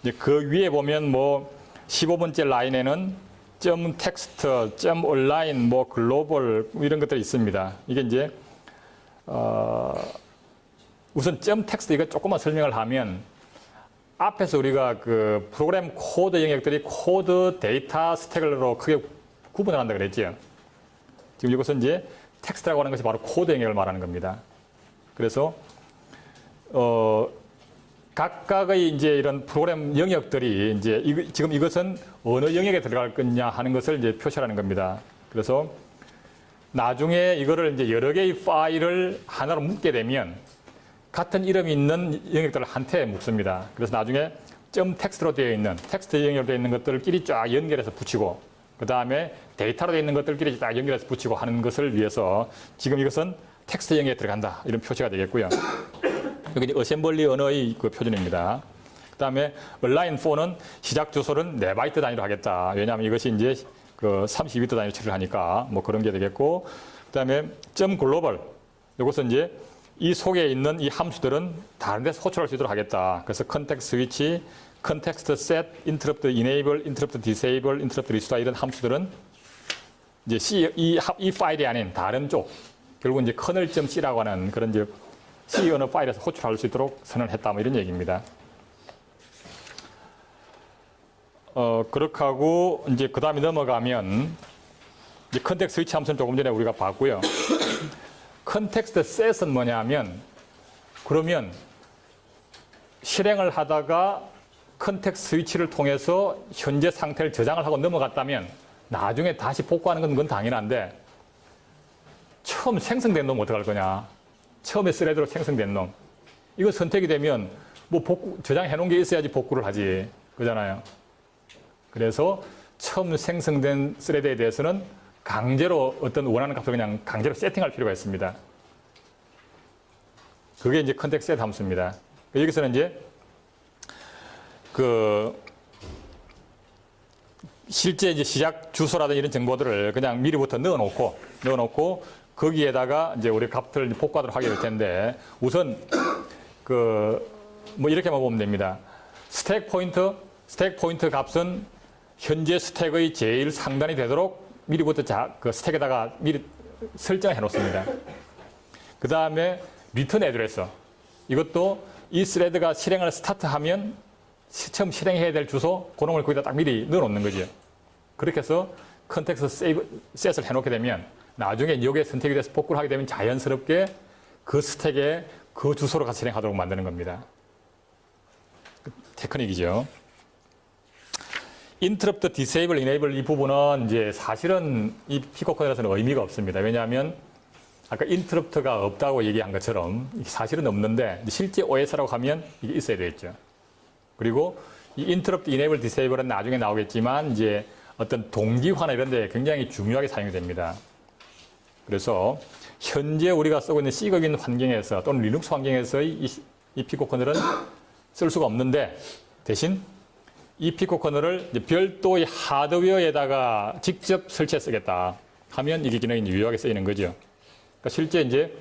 이제 그 위에 보면 뭐 15번째 라인에는 점 텍스트, 점 온라인, 뭐 글로벌 이런 것들이 있습니다. 이게 이제 우선 점 텍스트 이거 조금만 설명을 하면 앞에서 우리가 그 프로그램 코드 영역들이 코드 데이터 스택으로 크게 구분을 한다 그랬죠. 지금 이것은 이제 텍스트라고 하는 것이 바로 코드 영역을 말하는 겁니다. 그래서 각각의 이제 이런 프로그램 영역들이 이제 지금 이것은 어느 영역에 들어갈 거냐 하는 것을 이제 표시하는 겁니다. 그래서 나중에 이거를 이제 여러 개의 파일을 하나로 묶게 되면 같은 이름이 있는 영역들을 한테 묶습니다. 그래서 나중에 점 텍스트로 되어 있는 텍스트 영역으로 되어 있는 것들끼리 쫙 연결해서 붙이고 그 다음에 데이터로 되어 있는 것들끼리 쫙 연결해서 붙이고 하는 것을 위해서 지금 이것은 텍스트 영역에 들어간다 이런 표시가 되겠고요. 여기 어셈블리 언어의 그 표준입니다. 그 다음에 얼라인4는 시작 주소는 4바이트 단위로 하겠다. 왜냐하면 이것이 이제 32비트 단위로 처리를 하니까 뭐 그런 게 되겠고. 그 다음에 점 글로벌. 이것은 이제 이 속에 있는 이 함수들은 다른 데서 호출할 수 있도록 하겠다. 그래서 컨텍스트 스위치, 컨텍스트 셋, 인터럽트 이네이블, 인터럽트 디세이블, 인터럽트 리스토어 이런 함수들은 이제 이 파일이 아닌 다른 쪽. 결국 이제 kernel.c라고 하는 그런 이제 C 언어 파일에서 호출할 수 있도록 선언했다. 뭐 이런 얘기입니다. 그렇게 하고, 이제 그 다음에 넘어가면, 이제 컨텍스트 스위치 함수는 조금 전에 우리가 봤고요. 컨텍스트 셋은 뭐냐면 그러면 실행을 하다가 컨텍스트 스위치를 통해서 현재 상태를 저장을 하고 넘어갔다면 나중에 다시 복구하는 건 그건 당연한데 처음 생성된 놈 어떡할 거냐. 처음에 스레드로 생성된 놈. 이거 선택이 되면 뭐 복구, 저장해 놓은 게 있어야지 복구를 하지. 그잖아요. 그래서 처음 생성된 스레드에 대해서는 강제로 어떤 원하는 값을 그냥 강제로 세팅할 필요가 있습니다. 그게 이제 컨텍스트 셋 함수입니다. 여기서는 이제 실제 이제 시작 주소라든지 이런 정보들을 그냥 미리부터 넣어놓고 거기에다가 이제 우리 값들 복구하도록 하게 될 텐데 우선 뭐 이렇게만 보면 됩니다. 스택 포인트 값은 현재 스택의 제일 상단이 되도록 미리부터 그 스택에다가 미리 설정을 해 놓습니다. 그 다음에 리턴 애드레스. 이것도 이 스레드가 실행을 스타트하면 처음 실행해야 될 주소, 그런 걸 거기다 딱 미리 넣어 놓는 거죠. 그렇게 해서 컨텍스트 셋을 해 놓게 되면 나중에 여기에 선택이 돼서 복구를 하게 되면 자연스럽게 그 스택에 그 주소로 가서 실행하도록 만드는 겁니다. 테크닉이죠. interrupt, disable, enable 이 부분은 이제 사실은 이 피코컨에서는 의미가 없습니다. 왜냐하면 아까 interrupt가 없다고 얘기한 것처럼 사실은 없는데 실제 OS라고 하면 이게 있어야 되겠죠. 그리고 이 interrupt, enable, disable은 나중에 나오겠지만 이제 어떤 동기화나 이런 데 굉장히 중요하게 사용이 됩니다. 그래서 현재 우리가 쓰고 있는 C거긴 환경에서 또는 리눅스 환경에서의 이 피코커널은 쓸 수가 없는데 대신 이 피코커널을 별도의 하드웨어에다가 직접 설치해 쓰겠다 하면 이게 기능이 유효하게 쓰이는 거죠. 그러니까 실제 이제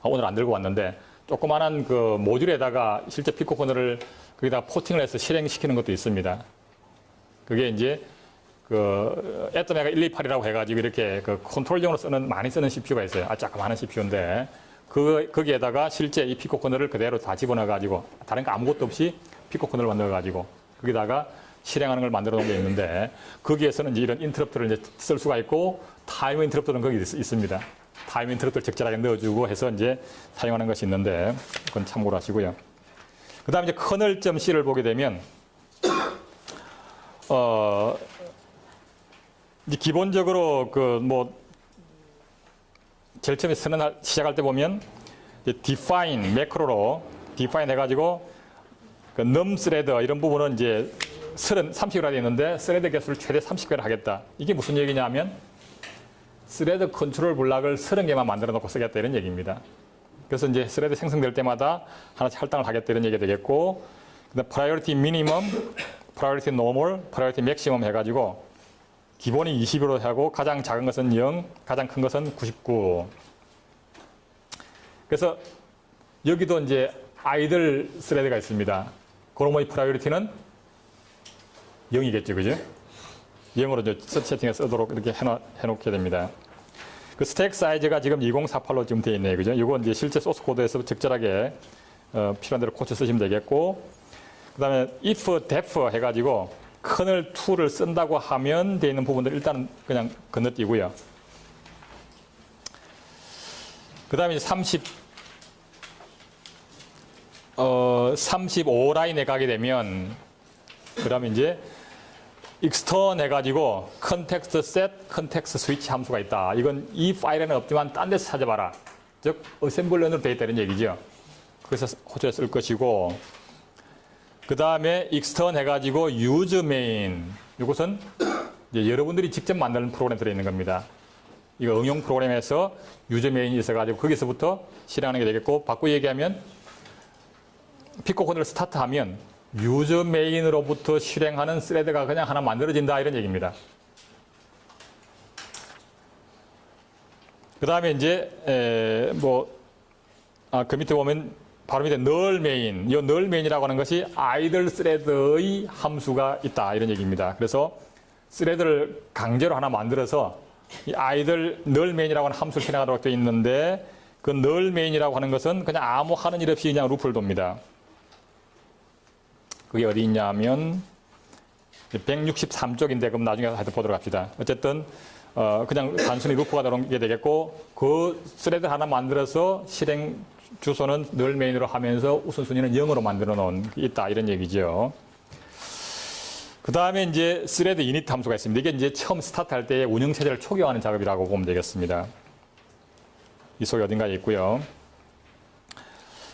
오늘 안 들고 왔는데 조그마한 그 모듈에다가 실제 피코커널을 거기다 포팅을 해서 실행시키는 것도 있습니다. 그게 이제 애터메가 128이라고 해가지고 이렇게 컨트롤용으로 많이 쓰는 CPU가 있어요. 조그마한 CPU인데 거기에다가 실제 이 피코커널을 그대로 다 집어넣어가지고 다른 거 아무것도 없이 피코커널을 만들어가지고 거기다가 실행하는 걸 만들어 놓은 게 있는데 거기에서는 이제 이런 인터럽트를 이제 쓸 수가 있고 타임 인터럽트는 거기 있습니다. 타임 인터럽트를 적절하게 넣어주고 해서 이제 사용하는 것이 있는데 그건 참고로 하시고요. 그 다음에 이제 kernel.c를 보게 되면 이제 기본적으로 제일 처음에 시작할 때 보면 define 매크로로 define 해가지고 num thread 이런 부분은 이제 30개가 되어 있는데 스레드 개수를 최대 30개를 하겠다. 이게 무슨 얘기냐면 스레드 컨트롤 블락을 30개만 만들어 놓고 쓰겠다 이런 얘기입니다. 그래서 이제 스레드 생성될 때마다 하나씩 할당을 하겠다 이런 얘기가 되겠고 그다음 priority minimum, priority normal, priority maximum 해가지고 기본이 20으로 하고 가장 작은 것은 0, 가장 큰 것은 99. 그래서 여기도 이제 아이들 스레드가 있습니다. 그놈의 프라이어리티는 0이겠죠, 그죠? 0으로 이제 세팅해서 쓰도록 이렇게 해놓게 됩니다. 그 스택 사이즈가 지금 2048로 지금 되어 있네요, 그죠? 이건 이제 실제 소스 코드에서 적절하게 필요한 대로 고쳐 쓰시면 되겠고, 그 다음에 if def 해가지고 커널 2를 쓴다고 하면 되어 있는 부분들 일단 그냥 건너뛰고요. 그 다음에 35라인에 가게 되면 그다음에 이제 extern 해가지고 context set, context switch 함수가 있다. 이건 이 파일에는 없지만 딴 데서 찾아봐라. 즉 어셈블러로 되어 있다는 얘기죠. 그래서 호주에 쓸 것이고 그 다음에 extern 해가지고 use main 이것은 이제 여러분들이 직접 만드는 프로그램 들어있는 겁니다. 이거 응용 프로그램에서 use main이 있어가지고 거기서부터 실행하는 게 되겠고 바꾸기 얘기하면 피코코드를 스타트하면 유저 메인으로부터 실행하는 스레드가 그냥 하나 만들어진다 이런 얘기입니다. 그 다음에 이제 그 밑에 보면 바로 밑에 null main, 이 null main이라고 하는 것이 아이들 스레드의 함수가 있다 이런 얘기입니다. 그래서 스레드를 강제로 하나 만들어서 이 아이들 null main이라고 하는 함수를 실행하도록 되어 있는데 그 null main이라고 하는 것은 그냥 아무 하는 일 없이 그냥 루프를 돕니다. 그게 어디 있냐면 163쪽인데 그럼 나중에 하여튼 보도록 합시다. 어쨌든 그냥 단순히 루프가 들어오는 게 되겠고, 그 스레드 하나 만들어서 실행 주소는 널 메인으로 하면서 우선순위는 0으로 만들어 놓은 게 있다, 이런 얘기죠. 그 다음에 이제 스레드 이니트 함수가 있습니다. 이게 이제 처음 스타트 할 때 운영체제를 초기화하는 작업이라고 보면 되겠습니다. 이 속에 어딘가에 있고요.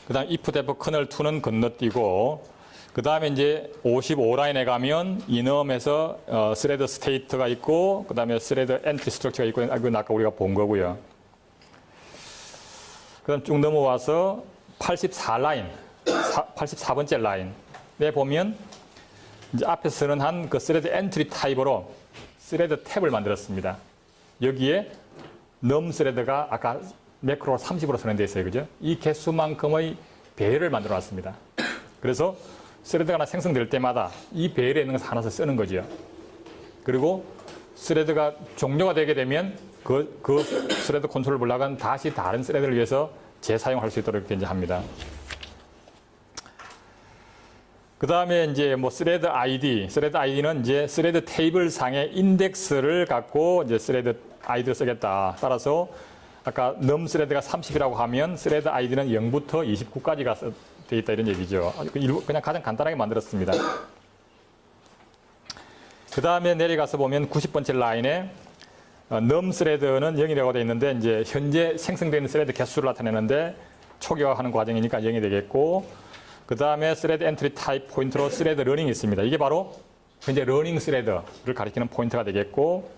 그 다음 if def kernel2는 건너뛰고, 그 다음에 이제 55라인에 가면 enum에서 스레드 스테이트가 있고, 그 다음에 스레드 엔트리 스트럭처가 있고, 이건 아까 우리가 본 거고요. 그 다음 쭉 넘어와서 84라인, 84번째 라인에 보면 이제 앞에서 선언한 그 스레드 엔트리 타입으로 스레드 탭을 만들었습니다. 여기에 num 스레드가 아까 매크로 30으로 선언되어 있어요. 그죠? 이 개수만큼의 배열을 만들어 놨습니다. 그래서 스레드가 하나 생성될 때마다 이 배열에 있는 것을 하나씩 쓰는 거죠. 그리고 스레드가 종료가 되게 되면 그 스레드 컨트롤 블락은 다시 다른 스레드를 위해서 재사용할 수 있도록 이렇게 이제 합니다. 그 다음에 이제 뭐 스레드 아이디는 이제 스레드 테이블 상의 인덱스를 갖고 이제 스레드 아이디를 쓰겠다. 따라서 아까 num 스레드가 30이라고 하면 스레드 아이디는 0부터 29까지가 되어 있다, 이런 얘기죠. 그냥 가장 간단하게 만들었습니다. 그 다음에 내려가서 보면 90번째 라인에 num 스레드는 0이라고 되어 있는데 이제 현재 생성되어 있는 스레드 개수를 나타내는데 초기화하는 과정이니까 0이 되겠고, 그 다음에 스레드 엔트리 타입 포인트로 스레드 러닝이 있습니다. 이게 바로 현재 러닝 스레드를 가리키는 포인트가 되겠고,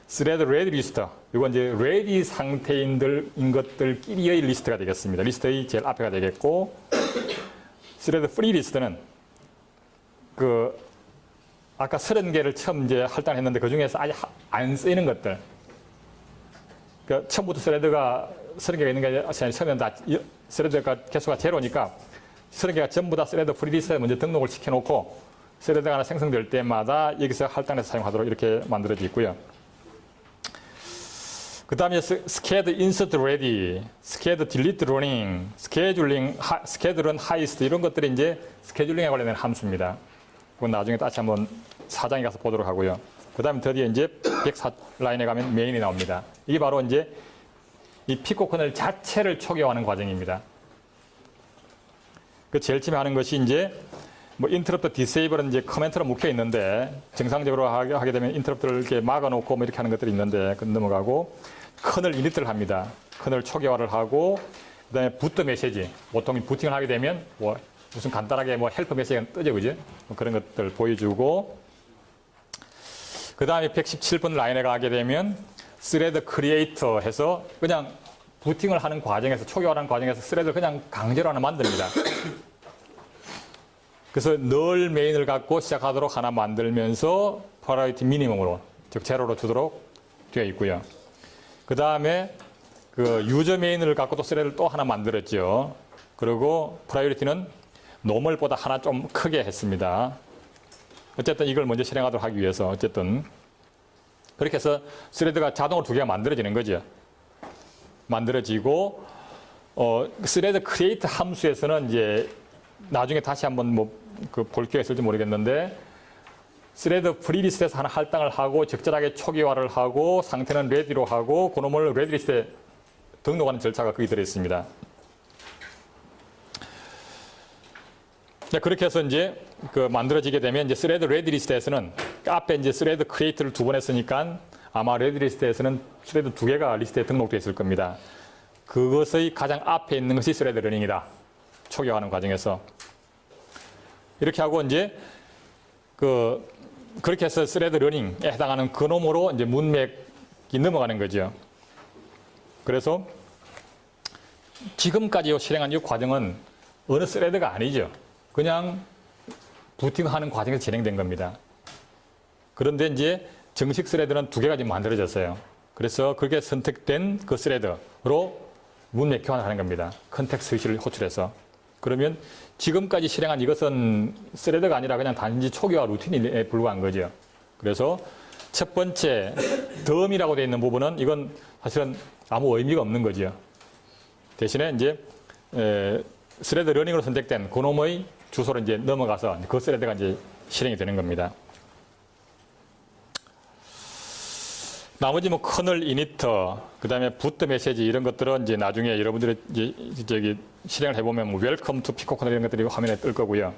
스레드 레디 리스트, 이건 이제 레디 상태인 것들끼리의 리스트가 되겠습니다. 리스트의 제일 앞에가 되겠고, 스레드 프리 리스트는 그 아까 30개를 처음 이제 할당했는데 그 중에서 아직 안 쓰이는 것들, 그러니까 처음부터 스레드가 30개가 있는 게 아니라 처음에는 다 스레드가 개수가 제로니까 30개가 전부 다 스레드 프리 리스트에 먼저 등록을 시켜놓고 스레드가 하나 생성될 때마다 여기서 할당해서 사용하도록 이렇게 만들어져 있고요. 그 다음에 스케드 인서트 레디, 스케드 딜리트 러닝, 스케줄은 하이스트, 이런 것들이 이제 스케줄링에 관련된 함수입니다. 그건 나중에 다시 한번 4장에 가서 보도록 하고요. 그 다음에 드디어 이제 104 라인에 가면 메인이 나옵니다. 이게 바로 이제 이 피코 커널 자체를 초기화하는 과정입니다. 그 제일 처음에 하는 것이 이제 뭐 인터럽트 디세이블은 이제 커멘트로 묵혀 있는데, 정상적으로 하게 되면 인터럽트를 이렇게 막아놓고 뭐 이렇게 하는 것들이 있는데 그 넘어가고, 커널 이니트를 합니다. 커널 초기화를 하고, 그다음에 부트 메시지, 보통 부팅을 하게 되면 뭐 무슨 간단하게 뭐 헬프 메시지가 뜨죠, 그죠? 뭐 그런 것들 보여주고, 그 다음에 117번 라인에 가게 되면 스레드 크리에이터 해서 그냥 부팅을 하는 과정에서, 초기화하는 과정에서 스레드를 그냥 강제로 하나 만듭니다. 그래서 널 메인을 갖고 시작하도록 하나 만들면서 프라이어티 미니멈으로, 즉 제로로 주도록 되어 있고요. 그 다음에 그 유저 메인을 갖고도 스레드를 또 하나 만들었죠. 그리고 프라이어리티는 노멀보다 하나 좀 크게 했습니다. 어쨌든 이걸 먼저 실행하도록 하기 위해서 어쨌든 그렇게 해서 스레드가 자동으로 2개가 만들어지는 거죠. 만들어지고, 스레드 크리에이트 함수에서는 이제 나중에 다시 한번 뭐 그 볼 기회가 있을지 모르겠는데, 스레드 프리리스트에서 하나 할당을 하고 적절하게 초기화를 하고 상태는 레디로 하고 그놈을 레디 리스트에 등록하는 절차가 거기 들어있습니다. 그렇게 해서 이제 그 만들어지게 되면 이제 스레드 레디 리스트에서는 앞에 이제 스레드 크리에이트를 2번 했으니까 아마 레디 리스트에서는 스레드 2개가 리스트에 등록되어 있을 겁니다. 그것의 가장 앞에 있는 것이 스레드 러닝이다. 초기화하는 과정에서. 이렇게 하고 이제 그렇게 해서 스레드 러닝에 해당하는 그놈으로 이제 문맥이 넘어가는 거죠. 그래서 지금까지 실행한 이 과정은 어느 스레드가 아니죠. 그냥 부팅하는 과정에서 진행된 겁니다. 그런데 이제 정식 스레드는 2개가 지금 만들어졌어요. 그래서 그게 선택된 그 스레드로 문맥 교환을 하는 겁니다. 컨텍스트 스위치를 호출해서. 그러면 지금까지 실행한 이것은 스레드가 아니라 그냥 단지 초기화 루틴에 불과한 거죠. 그래서 첫 번째 덤이라고 되어 있는 부분은 이건 사실은 아무 의미가 없는 거죠. 대신에 이제 스레드 러닝으로 선택된 그놈의 주소로 이제 넘어가서 그 스레드가 이제 실행이 되는 겁니다. 나머지 뭐 커널 이니터, 그다음에 부트 메시지 이런 것들은 이제 나중에 여러분들이 이제 저기 실행을 해보면 뭐 웰컴 투 피코 커널 이런 것들이 화면에 뜰 거고요.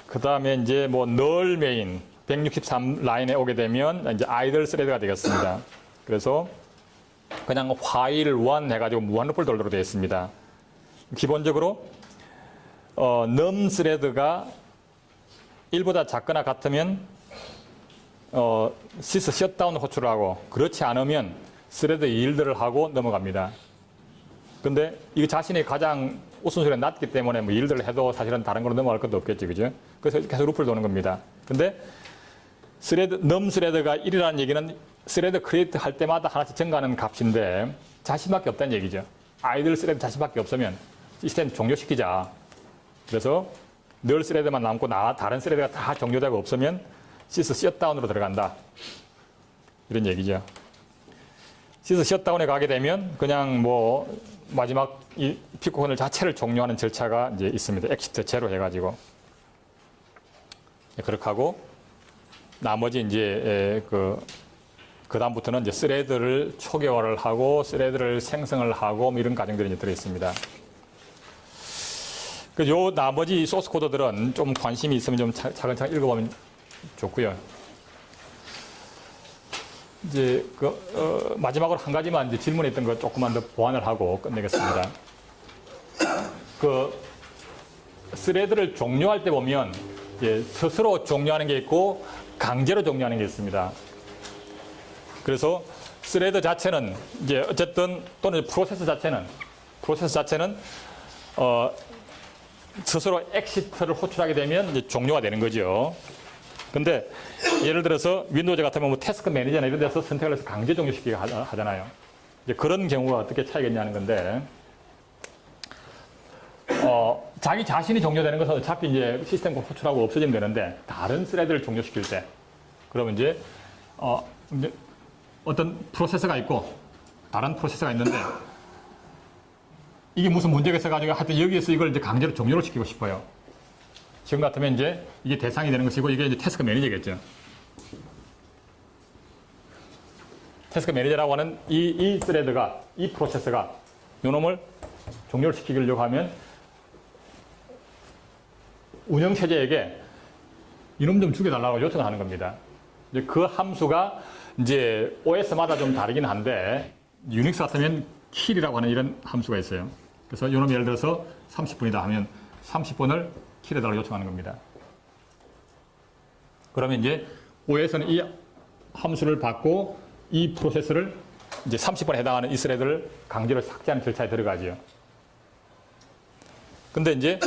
그다음에 이제 뭐 널 메인 163 라인에 오게 되면 이제 아이들 스레드가 되겠습니다. 그래서 그냥 while one 해가지고 무한루프를 돌도록 되어 있습니다. 기본적으로 num 스레드가 1보다 작거나 같으면 sys 셧다운 호출을 하고, 그렇지 않으면 스레드 일들을 하고 넘어갑니다. 근데 이거 자신이 가장 우선순위가 낮기 때문에 뭐 일들을 해도 사실은 다른 걸로 넘어갈 것도 없겠지, 그죠? 그래서 계속 루프를 도는 겁니다. 근데 num 스레드가 1이라는 얘기는 스레드 크리에이트 할 때마다 하나씩 증가하는 값인데 자신밖에 없다는 얘기죠. 아이들 스레드 자신밖에 없으면 시스템 종료시키자. 그래서 널 스레드만 남고 다른 스레드가 다 종료되고 없으면 시스 셧다운으로 들어간다. 이런 얘기죠. 시스 셧다운에 가게 되면 그냥 뭐 마지막 이 피코 커널 자체를 종료하는 절차가 이제 있습니다. 엑시트 제로 해가지고. 그렇게 하고 나머지 이제 그 다음부터는 이제 스레드를 초기화를 하고 스레드를 생성을 하고 뭐 이런 과정들이 이제 들어 있습니다. 요 나머지 소스 코드들은 좀 관심이 있으면 좀 차근차근 읽어보면 좋고요. 이제 마지막으로 한 가지만 이제 질문했던 거 조금만 더 보완을 하고 끝내겠습니다. 스레드를 종료할 때 보면 이제 스스로 종료하는 게 있고 강제로 종료하는 게 있습니다. 그래서 스레드 자체는 이제 어쨌든 또는 프로세스 자체는 스스로 엑시트를 호출하게 되면 이제 종료가 되는 거죠. 근데 예를 들어서 윈도우즈 같으면 뭐 태스크 매니저나 이런 데서 선택을 해서 강제 종료시키게 하잖아요. 이제 그런 경우가 어떻게 차이겠냐는 건데, 자기 자신이 종료되는 것은 어차피 이제 시스템 호출하고 없어지면 되는데, 다른 스레드를 종료시킬 때, 그러면 이제 어떤 프로세서가 있고, 다른 프로세서가 있는데, 이게 무슨 문제가 있어가지고 하여튼 여기에서 이걸 이제 강제로 종료를 시키고 싶어요. 지금 같으면 이제 이게 대상이 되는 것이고, 이게 이제 태스크 매니저겠죠. 태스크 매니저라고 하는 이 스레드가, 이 프로세서가 요놈을 종료를 시키려고 하면 운영체제에게 이놈 좀 죽여달라고 요청을 하는 겁니다. 이제 그 함수가 이제 OS마다 좀 다르긴 한데, 유닉스 같으면 kill이라고 하는 이런 함수가 있어요. 그래서 이놈 예를 들어서 30분이다 하면 30분을 킬해달라고 요청하는 겁니다. 그러면 이제 OS는 이 함수를 받고 이 프로세스를 이제 30분에 해당하는 이 스레드를 강제로 삭제하는 절차에 들어가죠. 근데 이제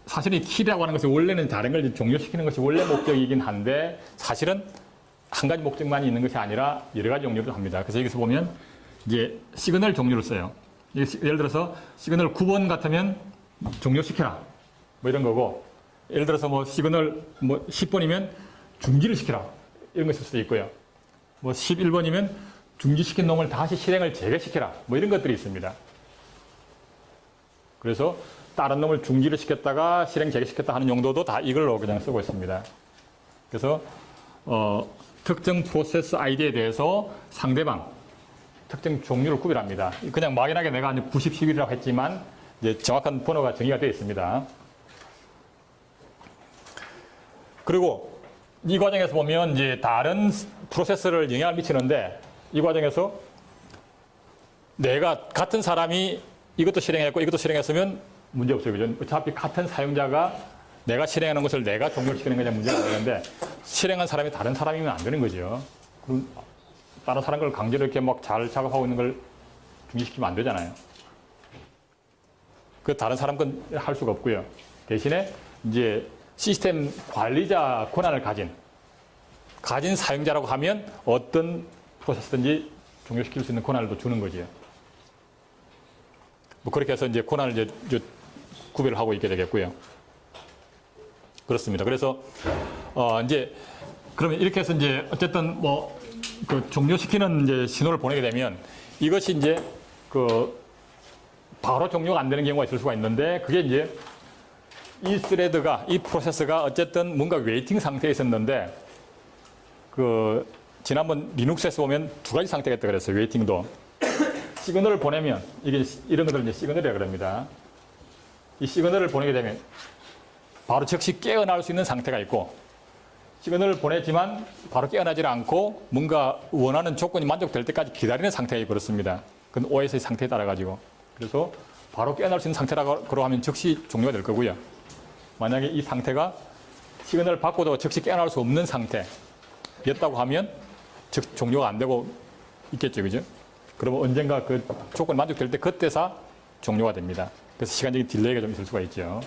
사실 이 킬이라고 하는 것이 원래는 다른 걸 종료시키는 것이 원래 목적이긴 한데, 사실은 한 가지 목적만 있는 것이 아니라 여러 가지 종류를 합니다. 그래서 여기서 보면 이제 시그널 종류를 써요. 예를 들어서 시그널 9번 같으면 종료시켜라, 뭐 이런 거고, 예를 들어서 뭐 시그널 뭐 10번이면 중지를 시켜라, 이런 거 쓸 수도 있고요. 뭐 11번이면 중지시킨 놈을 다시 실행을 재개시켜라, 뭐 이런 것들이 있습니다. 그래서 다른 놈을 중지를 시켰다가 실행 재개시켰다 하는 용도도 다 이걸로 그냥 쓰고 있습니다. 그래서 특정 프로세스 아이디에 대해서 상대방 특정 종류를 구별합니다. 그냥 막연하게 내가 90, 11이라고 했지만 이제 정확한 번호가 정의가 되어 있습니다. 그리고 이 과정에서 보면 이제 다른 프로세스를 영향을 미치는데, 이 과정에서 내가 같은 사람이 이것도 실행했고 이것도 실행했으면 문제 없어요. 그죠? 어차피 같은 사용자가 내가 실행하는 것을 내가 종료시키는 것이 문제가 안 되는데, 실행한 사람이 다른 사람이면 안 되는 거죠. 그럼 다른 사람 걸 강제로 이렇게 막 잘 작업하고 있는 걸 중지시키면 안 되잖아요. 그 다른 사람 건 할 수가 없고요. 대신에 이제 시스템 관리자 권한을 가진 사용자라고 하면 어떤 프로세스든지 종료시킬 수 있는 권한을 또 주는 거죠. 뭐 그렇게 해서 이제 권한을 이제 구별을 하고 있게 되겠고요. 그렇습니다. 그래서 이제 그러면 이렇게 해서 이제 어쨌든 뭐 종료시키는 이제 신호를 보내게 되면 이것이 이제 바로 종료가 안 되는 경우가 있을 수가 있는데, 그게 이제 이 스레드가, 이 프로세스가 어쨌든 뭔가 웨이팅 상태에 있었는데, 지난번 리눅스에서 보면 두 가지 상태가 있다고 그랬어요, 웨이팅도. 시그널을 보내면, 이게 이런 것들 이제 시그널이라고 그럽니다. 이 시그널을 보내게 되면 바로 즉시 깨어날 수 있는 상태가 있고, 시그널을 보내지만 바로 깨어나지 않고 뭔가 원하는 조건이 만족될 때까지 기다리는 상태가 있고 그렇습니다. 그건 OS의 상태에 따라 가지고. 그래서 바로 깨어날 수 있는 상태라고 하면 즉시 종료가 될 거고요. 만약에 이 상태가 시그널을 받고도 즉시 깨어날 수 없는 상태였다고 하면 즉 종료가 안 되고 있겠죠, 그죠? 그러면 언젠가 그 조건이 만족될 때 그때서 종료가 됩니다. 그래서 시간적인 딜레이가 좀 있을 수가 있죠.